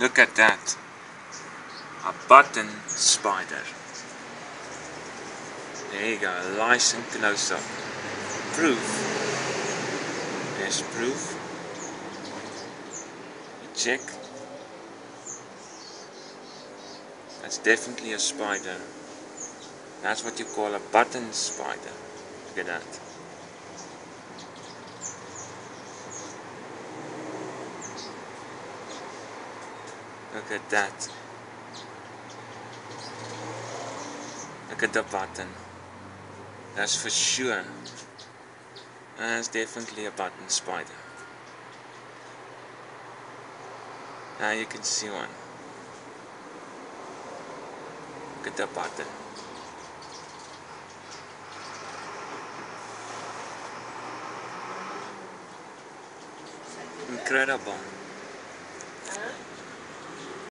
Look at that. A button spider. There you go, nice and close up. Proof. There's proof. You check. That's definitely a spider. That's what you call a button spider. Look at that. Look at that. Look at the button. That's for sure. That's definitely a button spider. Now you can see one. Look at the button. Incredible.